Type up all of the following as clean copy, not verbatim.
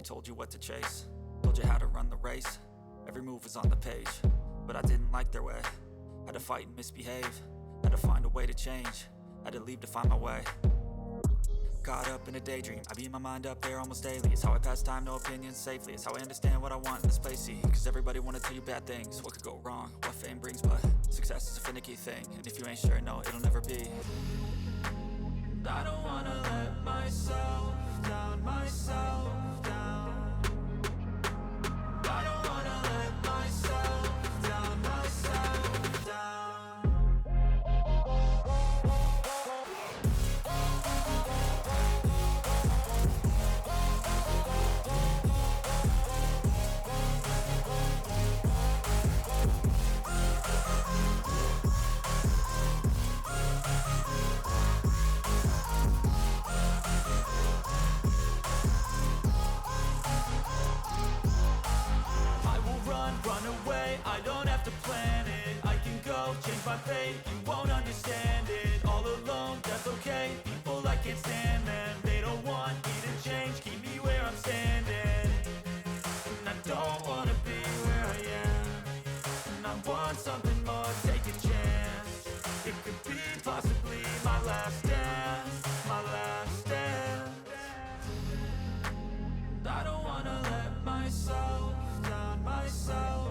They told you what to chase, told you how to run the race. Every move was on the page, but I didn't like their way. Had to fight and misbehave, had to find a way to change, had to leave to find my way. Caught up in a daydream, I beat my mind up there almost daily. It's how I pass time, no opinions safely. It's how I understand what I want in this place, see. Cause everybody wanna tell you bad things, what could go wrong, what fame brings. But success is a finicky thing, and if you ain't sure, no, it'll never be. I don't wanna let myself down, myself down. I don't wanna let myself down, myself down. I don't have to plan it, I can go change my fate. You won't understand it, all alone, that's okay. People I can't stand them, they don't want me to change. Keep me where I'm standing, and I don't wanna be where I am. And I want something more, take a chance. It could be possibly my last dance, my last dance. And I don't wanna let myself down, myself.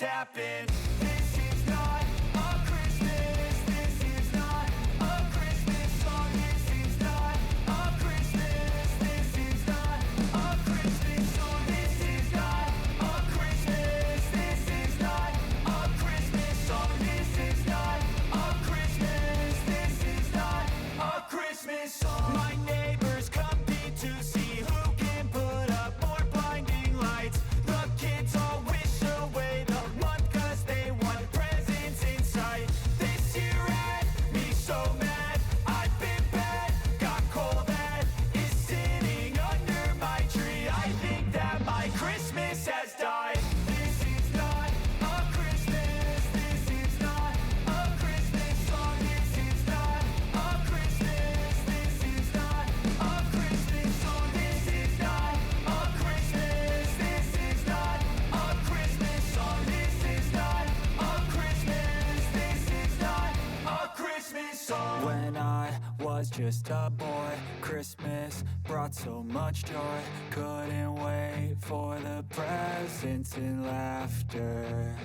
Happen. This is not a Christmas. This is not a Christmas song. This is not a Christmas. This is not a Christmas song. This is not a Christmas. This is not a Christmas song. This is not a Christmas. This is not a Christmas song. My neighbors compete to see who can put up more blinding lights. The kids all wish away the they want presents in sight. This year had me so mad. I've been bad, got coal that is sitting under my tree. I think that my Christmas has died. This is not a Christmas. This is not a Christmas song. This is not a Christmas. This is not a Christmas song. This is not a Christmas. This is not a Christmas song. This is not a Christmas. This is not a Christmas song. When I was just a boy, Christmas brought so much joy. Couldn't wait for the presents and laughter.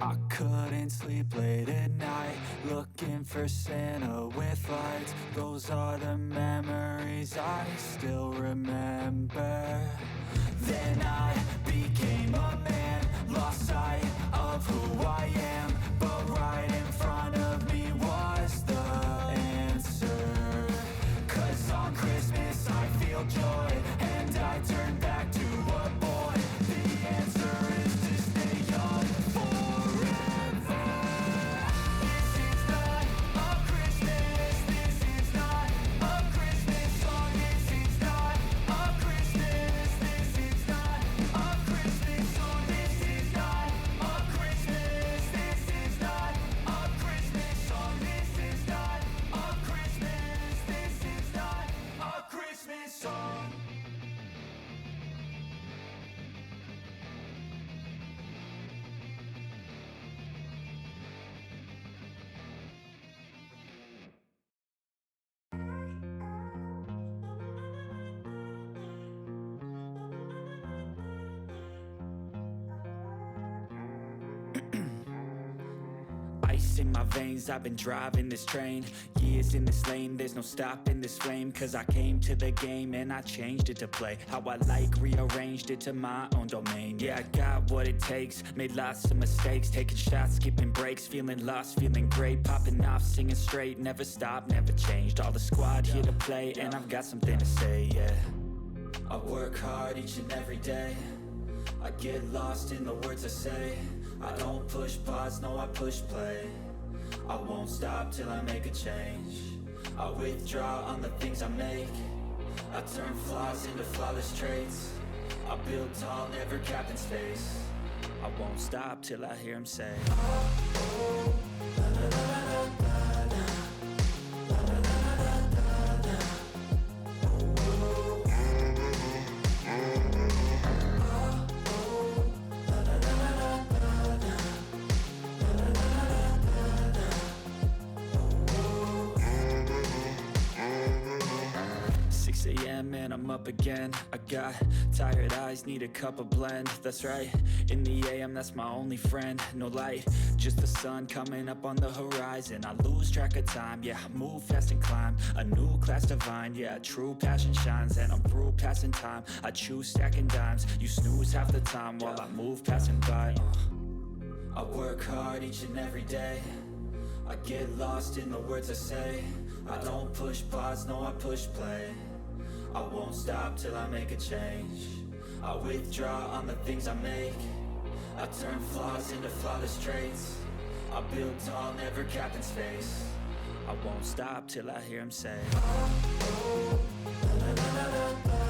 I couldn't sleep late at night, looking for Santa with lights. Those are the memories I still remember. Then I became a man, lost sight of who I am. But right in front of me was the answer. Cause on Christmas I feel joy, and I turn back to a boy. The answer is to stay young forever. This is not a Christmas. This is not a Christmas song. This is not a Christmas. This is not a Christmas Ice in my veins, I've been driving this train. Years in this lane, there's no stopping this flame. Cause I came to the game and I changed it to play how I like, rearranged it to my own domain. Yeah, I got what it takes, made lots of mistakes, taking shots, skipping breaks, feeling lost, feeling great, popping off, singing straight, never stopped, never changed. All the squad here to play, and I've got something to say, yeah. I work hard each and every day, I get lost in the words I say. I don't push pause, no I push play. I won't stop till I make a change. I withdraw on the things I make. I turn flaws into flawless traits. I build tall, never capped in space. I won't stop till I hear him say, oh, la, la, la, la, la, la. And I'm up again. I got tired eyes, need a cup of blend. That's right, in the AM, that's my only friend. No light, just the sun coming up on the horizon. I lose track of time, yeah, I move fast and climb a new class divine, yeah, true passion shines. And I'm through passing time, I choose stacking dimes. You snooze half the time while I move passing by. I work hard each and every day, I get lost in the words I say. I don't push pause, no I push play. I won't stop till I make a change. I withdraw on the things I make. I turn flaws into flawless traits. I build tall, never capped in space. I won't stop till I hear him say, oh, oh, la, la, la, la, la.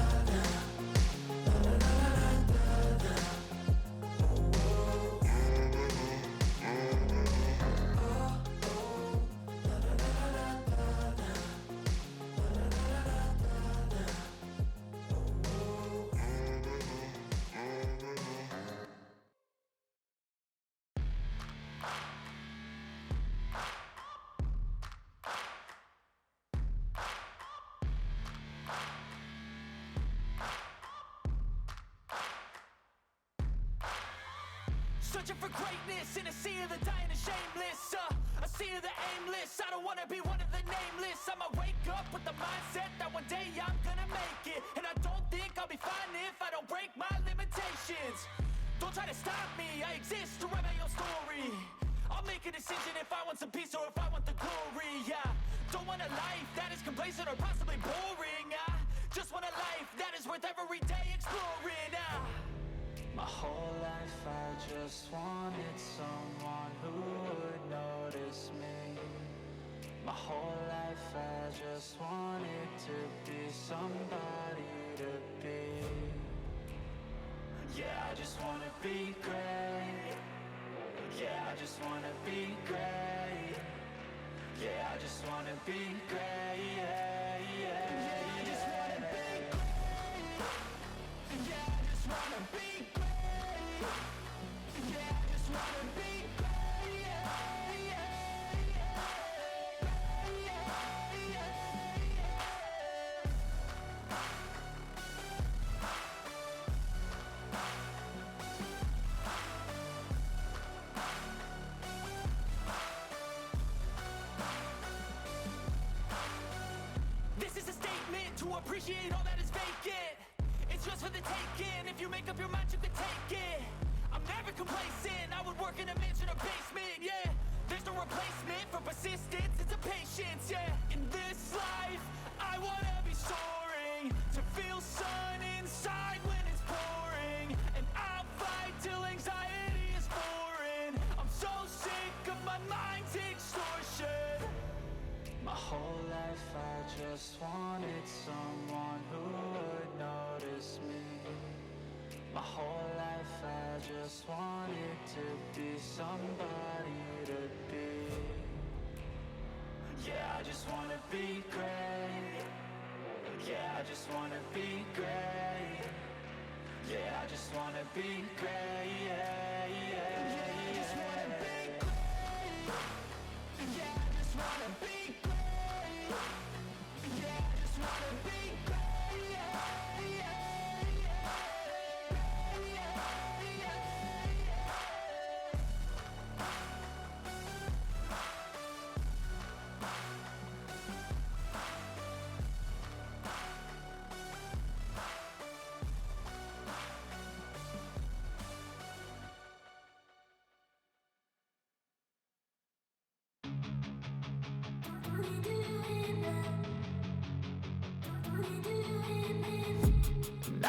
Searching for greatness in a sea of the dying and shameless, a sea of the aimless. I don't wanna be one of the nameless. I'ma wake up with the mindset that one day I'm gonna make it. And I don't think I'll be fine if I don't break my limitations. Don't try to stop me, I exist to write my own story. I'll make a decision if I want some peace or if I want the glory. Yeah, don't want a life that is complacent or possibly boring. I just want a life that is worth every day exploring. My whole life I just wanted someone who would notice me. My whole life I just wanted to be somebody to be. Yeah, I just wanna be great. Yeah, I just wanna be great. Yeah, I just wanna be great. Yeah, yeah, yeah, I just wanna be great. Yeah, I just wanna be great. Yeah, I just wanna be great. Yeah, yeah, yeah, yeah, yeah. This is a statement to appreciate all that is vacant. It's just for the taking. If you make up your mind, you can take it. I'm never complacent. I would work in a mansion or basement, yeah. There's no replacement for persistence, it's a patience, yeah. In this life, I wanna be soaring, to feel sun inside when it's pouring. And I'll fight till anxiety is foreign. I'm so sick of my mind's extortion. My whole life I just wanted someone who would notice me. My whole life I just wanted to be somebody to be. Yeah, I just wanna be great. Yeah, I just wanna be great. Yeah, I just wanna be great. Yeah, yeah, yeah, I just wanna be great. Yeah, I just wanna be great. Yeah, I just wanna be great. Yeah, yeah, yeah.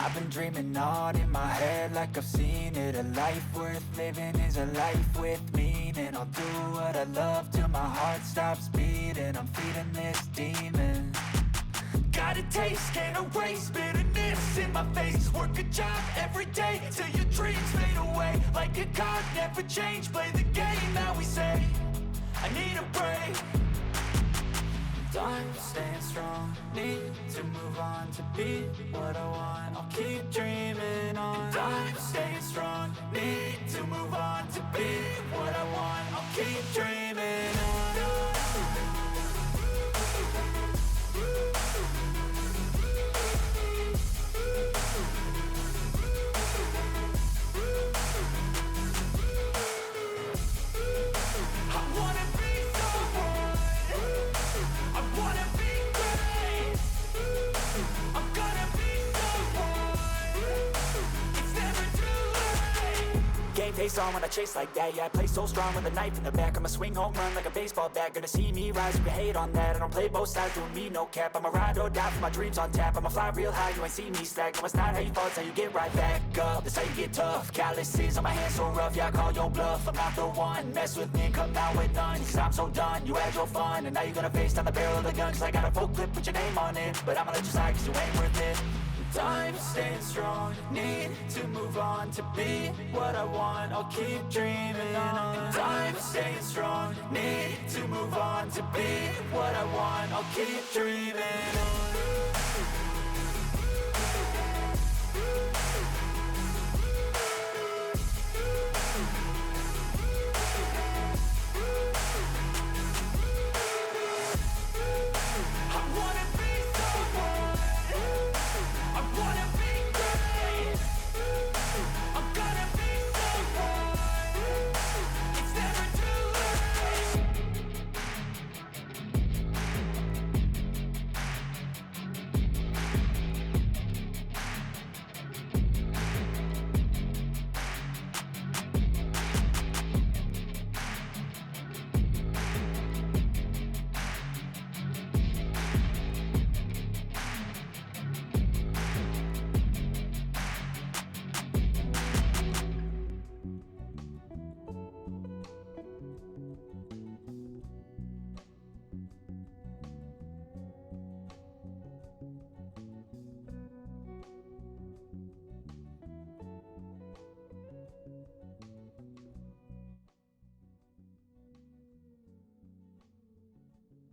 I've been dreaming on in my head like I've seen it. A life worth living is a life with meaning. I'll do what I love till my heart stops beating. I'm feeding this demon. Got a taste, can't erase bitterness in my face. Work a job every day till your dreams fade away. Like a card, never change, play the game that we say. I need a break. I'm staying strong, need to move on to be what I want. I'll keep dreaming on. I'm staying strong, need to move on to be what I want. I'll keep dreaming on. Face on when I chase like that. Yeah, I play so strong with a knife in the back. I'ma swing home run like a baseball bat. Gonna see me rise if you hate on that. I don't play both sides, doing me no cap. I'ma ride or die for my dreams on tap. I'ma fly real high, you ain't see me slack. No, it's not how you fall, it's how you get right back up. That's how you get tough. Calluses on my hands so rough, yeah, I call your bluff. I'm not the one, mess with me and come out with none. Cause I'm so done, you had your fun. And now you're gonna face down the barrel of the gun. Cause I got a full clip, put your name on it. But I'ma let you slide cause you ain't worth it. I'm staying strong, need to move on to be what I want. I'll keep dreaming on. I'm staying strong, need to move on to be what I want. I'll keep dreaming